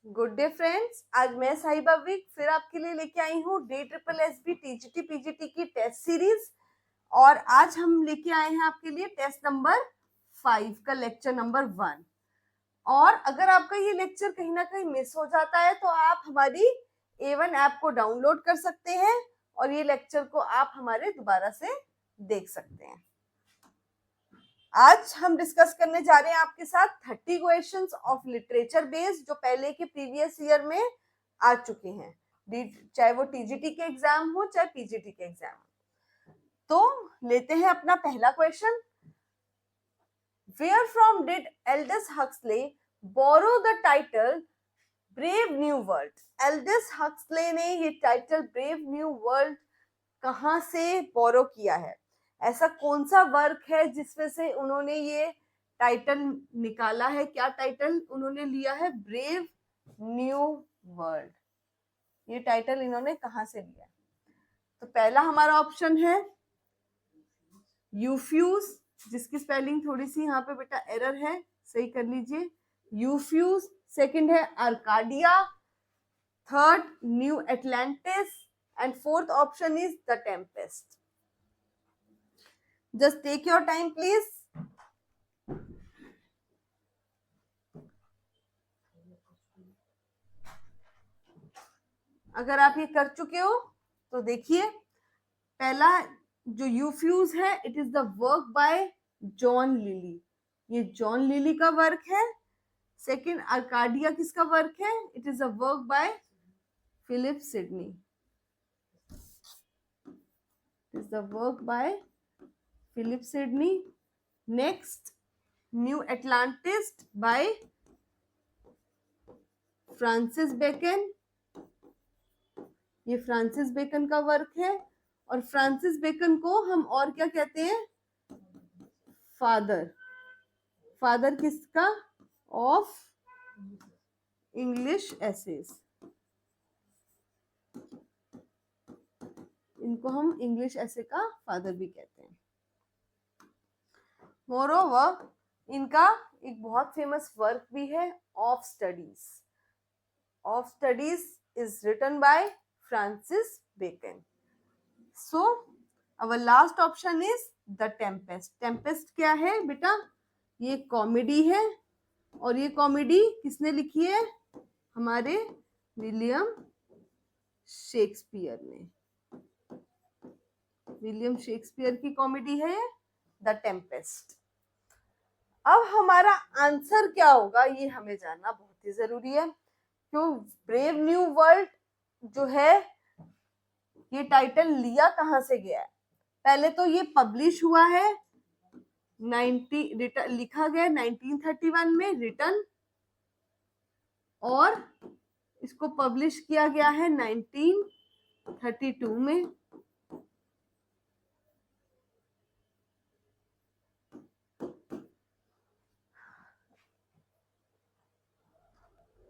Good day friends, आज मैं साहिबा विक फिर आपके लिए लेके आई हूँ DSSB टीजीटी पीजीटी की टेस्ट सीरीज। और आज हम लेके आए हैं आपके लिए टेस्ट नंबर 5 का लेक्चर नंबर 1। और अगर आपका ये लेक्चर कहीं ना कहीं मिस हो जाता है तो आप हमारी A1 ऐप को डाउनलोड कर सकते हैं और ये लेक्चर को आप हमारे दोबारा से देख सकते हैं। आज हम डिस्कस करने जा रहे हैं आपके साथ 30 क्वेश्चंस ऑफ लिटरेचर बेस्ड जो पहले के प्रीवियस ईयर में आ चुके हैं, चाहे वो टीजीटी के एग्जाम हो चाहे पीजीटी के एग्जाम हो। तो लेते हैं अपना पहला question. Where from did Aldous Huxley borrow the title Brave new World? Aldous Huxley ने ये टाइटल ब्रेव न्यू वर्ल्ड कहां से बोरो किया है? ऐसा कौन सा वर्क है जिसमें से उन्होंने ये टाइटल निकाला है? क्या टाइटल उन्होंने लिया है? Brave new world. ये टाइटल इन्होंने कहां से लिया? तो पहला हमारा ऑप्शन है यूफ्यूज, जिसकी स्पेलिंग थोड़ी सी यहाँ पे बेटा एरर है, सही कर लीजिए। यूफ्यूज। सेकंड है आर्काडिया। Third new Atlantis and fourth option is The Tempest. Just take your time, please. अगर आप ये कर चुके हो तो देखिए, पहला जो यूफ्यूज है, it is the work by John Lyly. ये जॉन लिली का वर्क है। सेकंड आर्काडिया किसका वर्क है? It is a work by Philip Sidney. It is the work by Philip Sidney. Next New Atlantis by Francis Bacon. ये Francis Bacon का work है। और Francis bacon को हम और क्या कहते हैं? फादर। फादर किसका? Of English essays. इनको हम इंग्लिश एसे का फादर भी कहते हैं। मोरोवर, इनका एक बहुत फेमस वर्क भी है, Of Studies. Of Studies is written by Francis Bacon. So our last option is The Tempest. Tempest क्या है बेटा? ये कॉमेडी है। और ये कॉमेडी किसने लिखी है? हमारे विलियम शेक्सपियर ने। विलियम शेक्सपियर की कॉमेडी है द टेम्पेस्ट। अब हमारा आंसर क्या होगा ये हमें जानना बहुत ही जरूरी है। क्यों ब्रेव न्यू वर्ल्ड जो है ये टाइटल लिया कहां से गया है? पहले तो ये पब्लिश हुआ है 90 लिखा गया 1931 में रिटन, और इसको पब्लिश किया गया है 1932 में।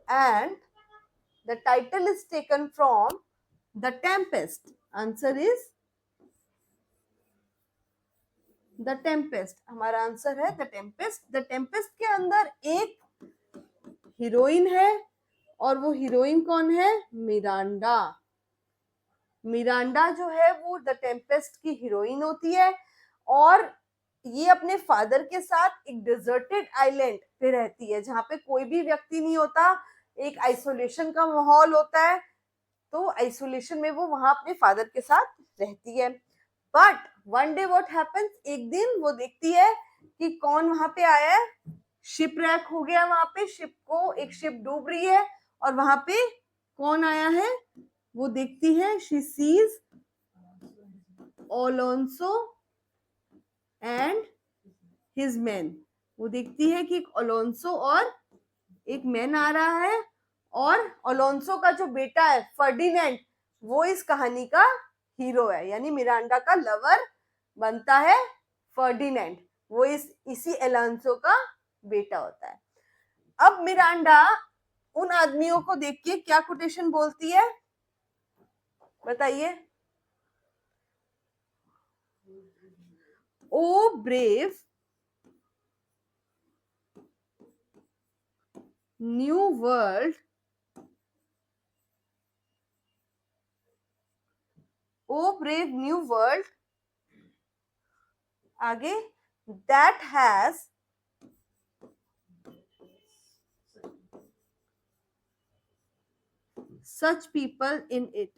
And the title is taken from The Tempest. Answer is The Tempest. हमारा आंसर है The Tempest. The Tempest के अंदर एक हीरोइन है और वो हीरोइन कौन है? मिरांडा। मिरांडा जो है वो द टेम्पेस्ट की हीरोइन होती है और ये अपने फादर के साथ एक डिजर्टेड आइलैंड पे रहती है जहाँ पे कोई भी व्यक्ति नहीं होता, एक आइसोलेशन का माहौल होता है। तो आइसोलेशन में वो वहां अपने फादर के साथ रहती है। But one day what happens, एक दिन वो देखती है कि कौन वहां पे आया है, शिप रैक हो गया वहां पे, शिप को एक शिप डूब रही है और वहां पे कौन आया है वो देखती है। She sees Alonso and his man. वो देखती है कि एक ओलोंसो और एक मैन आ रहा है और ओलोंसो का जो बेटा है फर्डिनेंड वो इस कहानी का हीरो है, यानी मिरांडा का लवर बनता है फर्डिनेंड। वो इसी एलोंसो का बेटा होता है। अब मिरांडा उन आदमियों को देख के क्या कोटेशन बोलती है बताइए? ओ ब्रेव न्यू वर्ल्ड ओ ब्रेव न्यू वर्ल्ड, आगे, that has such people in it.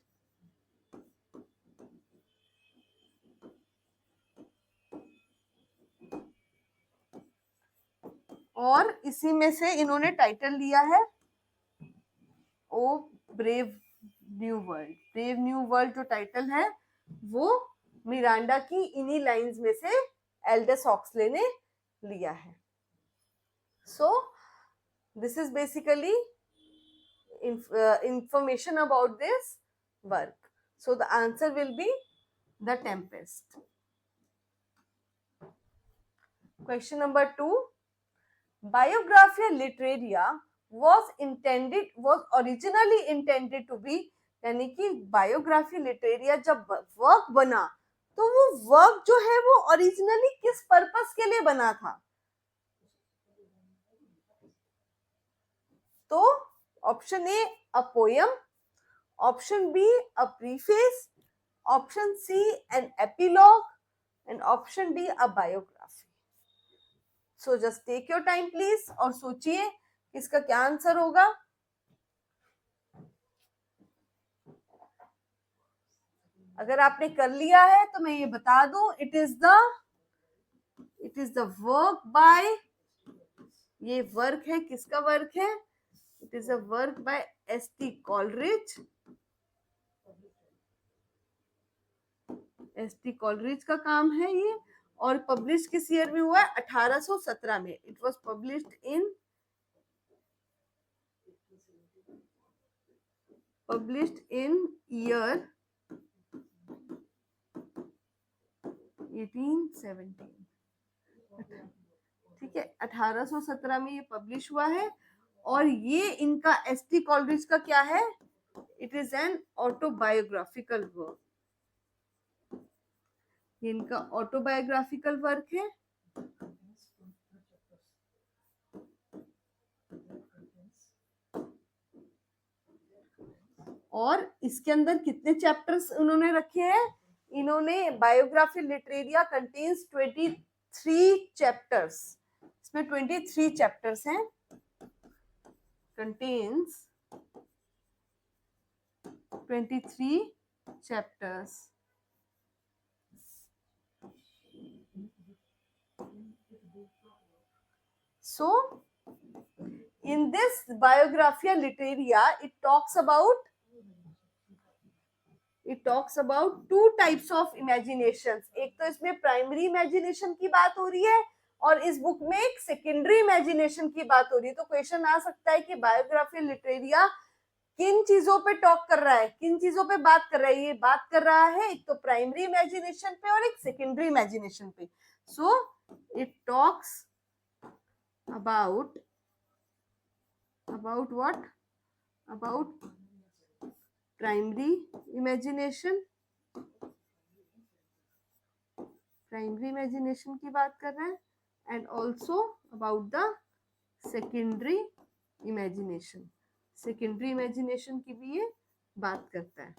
और इसी में से इन्होंने टाइटल लिया है O brave new world. Brave new world जो टाइटल है वो मिरांडा की इन्हीं लाइंस में से एल्डस हॉक्सले ने लिया है। So this is basically information about this work. So the answer will be The Tempest. Question number 2. Biographia Literaria was originally intended to be, यानी कि बायोग्राफी लिटरेरिया जब वर्क बना तो वो वर्क जो है वो ओरिजिनली किस पर्पस के लिए बना था? तो option A a poem, option B a preface, option C an epilogue and option D a biography. So just take your time please और सोचिए इसका क्या आंसर होगा। अगर आपने कर लिया है तो मैं ये बता दूं, it is the work bye, ये वर्क है, किसका वर्क है? It is a work bye ST. Coleridge. ST. Coleridge का काम है ये, और पब्लिश किस ईयर में हुआ है? 1817 में। It was published in year 1817। ठीक है, 1817 में ये पब्लिश हुआ है। और ये इनका एस.टी. कॉलरिज का क्या है? It is an autobiographical work. ये इनका ऑटोबायोग्राफिकल वर्क है। और इसके अंदर कितने चैप्टर्स उन्होंने रखे हैं? इन्होंने बायोग्राफी लिटरेरिया कंटेन्स 23 चैप्टर्स। इसमें 23 चैप्टर्स हैं। Contains 23 chapters. So in this Biographia Literaria, it talks about two types of imaginations. एक तो इसमें प्राइमरी इमेजिनेशन की बात हो रही है और इस बुक में एक सेकेंडरी इमेजिनेशन की बात हो रही है। तो क्वेश्चन आ सकता है कि बायोग्राफी लिटरेरिया किन चीजों पे टॉक कर रहा है, किन चीजों पे बात कर रहा है? ये बात कर रहा है एक तो प्राइमरी इमेजिनेशन पे और एक सेकेंडरी इमेजिनेशन पे। So it talks about what? About primary imagination की बात कर रहे हैं, and also about the secondary imagination की भी ये बात करता है।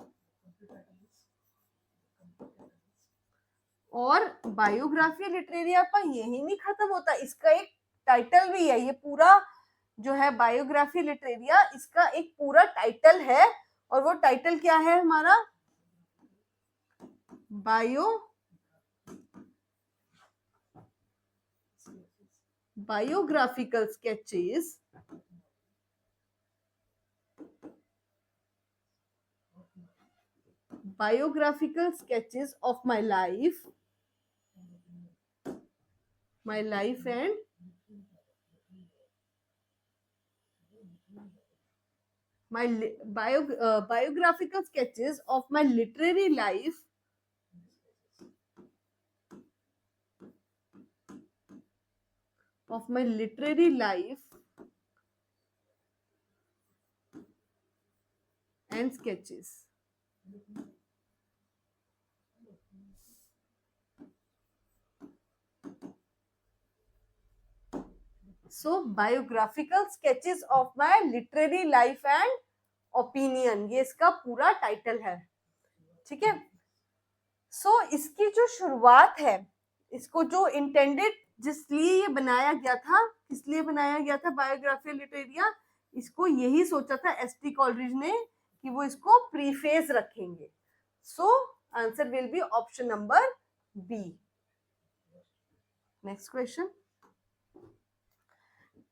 और बायोग्राफी लिटरेरिया पर यही नहीं खत्म होता, इसका एक टाइटल भी है। ये पूरा जो है बायोग्राफी लिटरेरिया, इसका एक पूरा टाइटल है। और वो टाइटल क्या है हमारा? Biographical sketches of my life and biographical sketches of my literary life and sketches. So biographical sketches of my literary life and opinion, ये इसका पूरा टाइटल है। ठीक है, इसकी जो शुरुआत है, इसको जो इंटेंडेड, जिसलिए ये बनाया गया था, किस लिए बनाया गया था बायोग्राफिया लिटरेरिया, इसको यही सोचा था एस.टी. कॉलरिज ने कि वो इसको प्रीफेस रखेंगे. So answer will be option number B. Next question.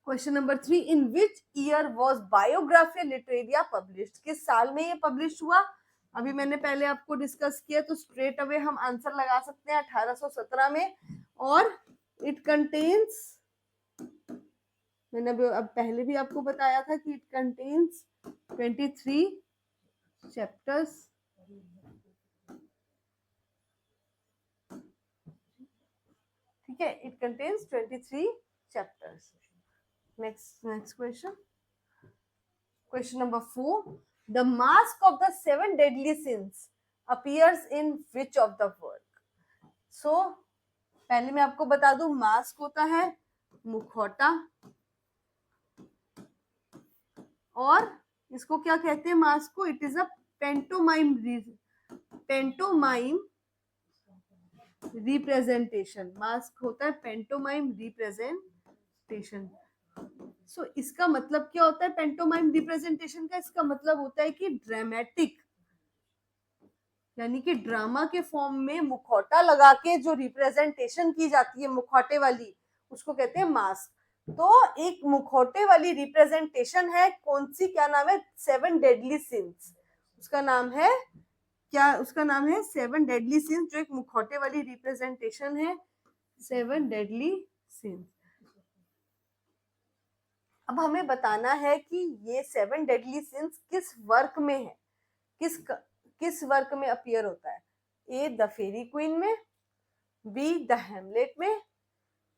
Question number 3. In which year was Biographia Literaria published? किस साल में ये पब्लिश हुआ? अभी मैंने पहले आपको डिस्कस किया, तो स्ट्रेट अवे हम आंसर लगा सकते हैं 1817 में. और इट कंटेन्स, मैंने अब पहले भी आपको बताया था कि इट कंटेन्स 23 चैप्टर्स. ठीक है, it contains 23 chapters. Next question. Question number 4. The mask of the 7 deadly sins appears in which of the work? So, पहले मैं आपको बता दूं, मास्क होता है मुखौटा, और इसको क्या कहते हैं मास्क को? It is a pantomime representation. Mask होता है पेंटोमाइम रिप्रेजेंटेशन. इसका मतलब क्या होता है पेंटोमाइम रिप्रेजेंटेशन का? इसका मतलब होता है कि ड्रामेटिक, यानी कि ड्रामा के फॉर्म में मुखौटा लगा के जो रिप्रेजेंटेशन की जाती है मुखौटे वाली, उसको कहते हैं मास्क. तो एक मुखौटे वाली रिप्रेजेंटेशन है कौन सी, क्या नाम है? 7 डेडली सिंस. उसका नाम है क्या? उसका नाम है 7 डेडली सिंस, जो एक मुखौटे वाली रिप्रेजेंटेशन है 7 डेडली सिंस. अब हमें बताना है कि ये 7 डेडली सिंस किस वर्क में है, किस वर्क में अपीयर होता है. ए द फेरी क्वीन में, बी द हेमलेट में,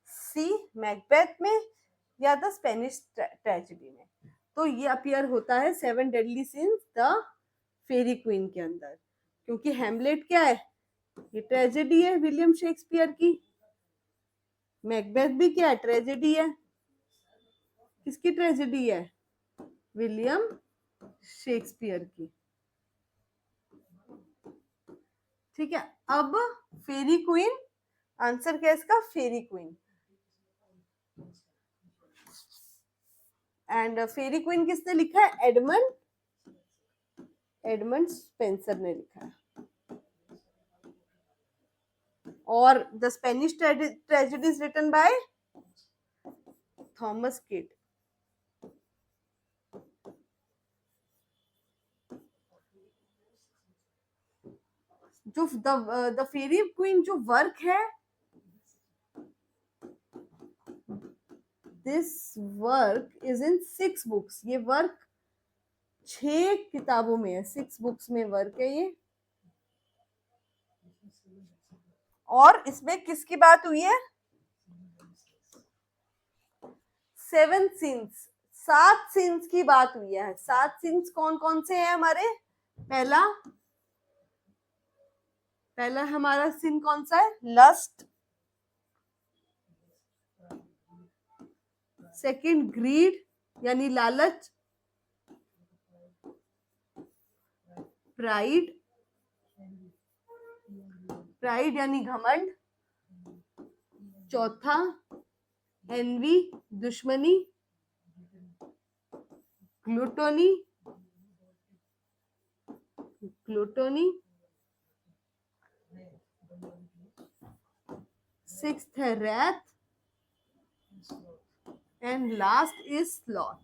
सी मैकबेथ में, या द स्पेनिश ट्रेजेडी में. तो ये अपीयर होता है 7 deadly sins The Faerie Queene के अंदर, क्योंकि हेमलेट क्या है? ये ट्रेजेडी है विलियम शेक्सपियर की. मैकबेथ भी क्या है? ट्रेजेडी है. किसकी ट्रेजेडी है? विलियम शेक्सपियर की. ठीक है. अब फेरी क्वीन, आंसर क्या है इसका? Faerie Queene. And Faerie Queene किसने लिखा है? एडमंड स्पेंसर ने लिखा है. और The Spanish Tragedy is written by Thomas Kyd. जो द फेरी क्वीन जो वर्क है, this work is in 6 books. ये वर्क 6 किताबों में है, 6 बुक्स में वर्क है ये. और इसमें किसकी बात हुई है? 7 सीन्स, 7 सीन्स की बात हुई है. 7 सीन्स कौन कौन से हैं हमारे? पहला हमारा सीन कौन सा है? लस्ट. सेकंड ग्रीड यानी लालच. प्राइड यानी घमंड. चौथा एनवी, दुश्मनी. ग्लूटोनी. सिक्स्थ है wrath. And last is sloth.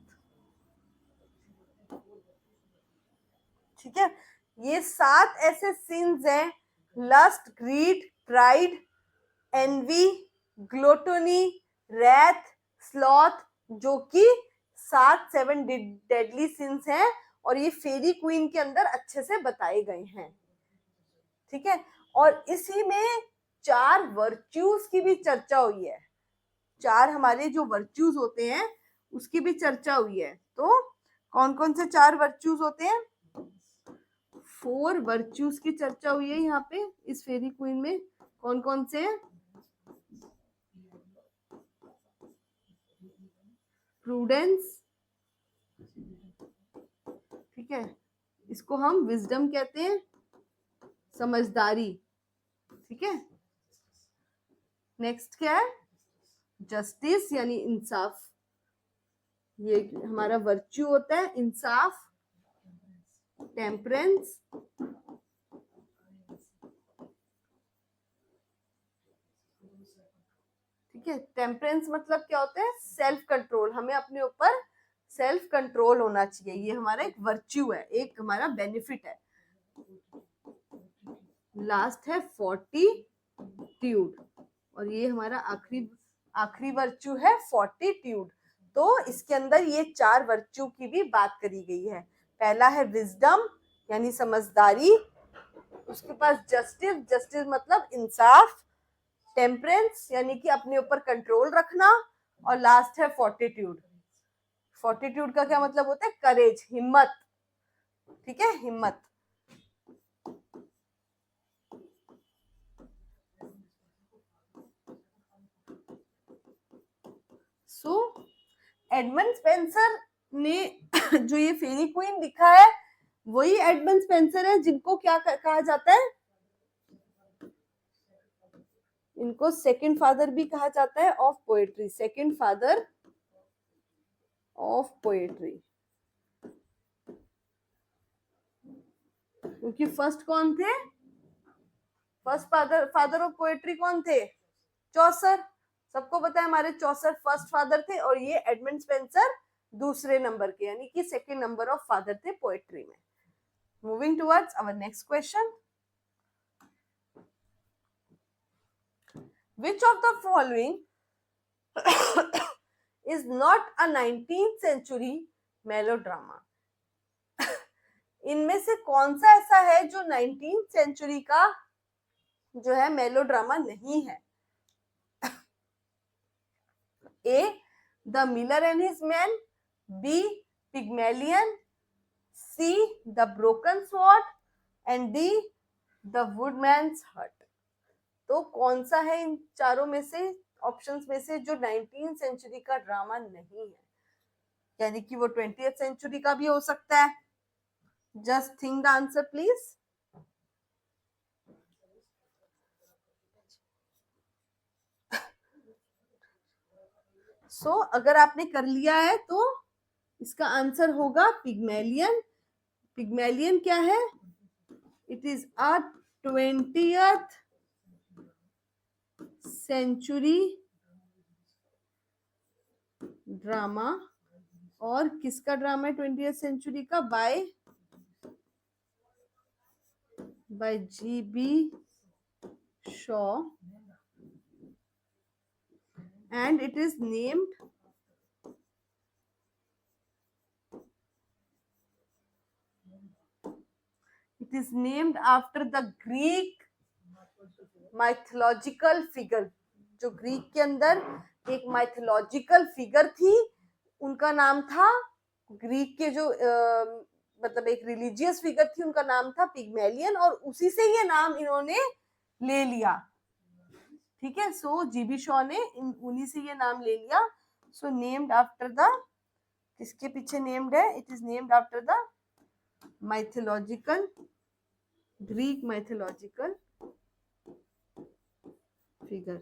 ठीक है. ये 7 ऐसे सीन्स हैं, lust, greed, pride, envy, gluttony, wrath, sloth, जो कि 7 डेडली सिंस हैं, और ये फेरी क्वीन के अंदर अच्छे से बताए गए हैं. ठीक है. और इसी में 4 वर्च्यूज की भी चर्चा हुई है. 4 हमारे जो वर्च्यूज होते हैं उसकी भी चर्चा हुई है. तो कौन कौन से 4 वर्च्यूज होते हैं? 4 वर्च्यूज की चर्चा हुई है यहाँ पे इस फेरी क्वीन में. कौन कौन से? प्रूडेंस. ठीक है, इसको हम विजडम कहते हैं, समझदारी. ठीक है, नेक्स्ट क्या है, जस्टिस यानी इंसाफ, ये हमारा वर्च्यू होता है, इंसाफ, टेम्परेंस, ठीक है। टेम्परेंस मतलब क्या होता है, सेल्फ कंट्रोल, हमें अपने ऊपर सेल्फ कंट्रोल होना चाहिए, ये हमारा एक वर्च्यू है, एक हमारा बेनिफिट है। लास्ट है फोर्टिट्यूड, और ये हमारा आखिरी वर्च्यू है फोर्टिट्यूड। तो इसके अंदर ये 4 वर्च्यू की भी बात करी गई है। पहला है विजडम यानी समझदारी, उसके पास जस्टिस, जस्टिस मतलब इंसाफ, टेम्परेंस यानी कि अपने ऊपर कंट्रोल रखना, और लास्ट है फोर्टिट्यूड। फोर्टिट्यूड का क्या मतलब होता है, करेज, हिम्मत, ठीक है, हिम्मत। सो एडमंड स्पेंसर ने जो ये फेरी क्वीन लिखा है वही एडमंड स्पेंसर है जिनको क्या कहा जाता है, इनको सेकंड फादर भी कहा जाता है of poetry, second father of poetry. क्योंकि फर्स्ट कौन थे, फर्स्ट फादर ऑफ पोएट्री कौन थे, चौसर। सबको पता है हमारे चौसर फर्स्ट फादर थे, और ये एडमंड स्पेंसर दूसरे नंबर के यानी कि सेकंड नंबर ऑफ फादर थे पोएट्री में। Moving towards our next question, which of the following is not a 19th century melodrama? इनमें से कौन सा ऐसा है जो 19th सेंचुरी का जो है मेलोड्रामा नहीं है? A. The Miller and His Men, B. Pygmalion, C. The Broken Sword, and D. The Woodman's Hut. तो कौन सा है इन चारों में से, ऑप्शंस में से, जो 19th सेंचुरी का ड्रामा नहीं है, यानी कि वो 20th सेंचुरी का भी हो सकता है? Just think the answer please. So अगर आपने कर लिया है तो इसका आंसर होगा पिग्मेलियन। पिग्मेलियन क्या है, it is a 20th century drama. और किसका ड्रामा है 20th सेंचुरी का, by G.B. Shaw, and it is named after the Greek mythological figure। जो ग्रीक के अंदर एक माइथोलॉजिकल फिगर थी, उनका नाम था, ग्रीक के जो मतलब एक रिलीजियस फिगर थी, उनका नाम था पिग्मेलियन, और उसी से ये नाम इन्होंने ले लिया, ठीक है। सो जीबी शॉ ने उन्हीं से ये नाम ले लिया। सो नेम्ड आफ्टर द, किसके पीछे नेम्ड है, it is named after the mythological, Greek mythological figure.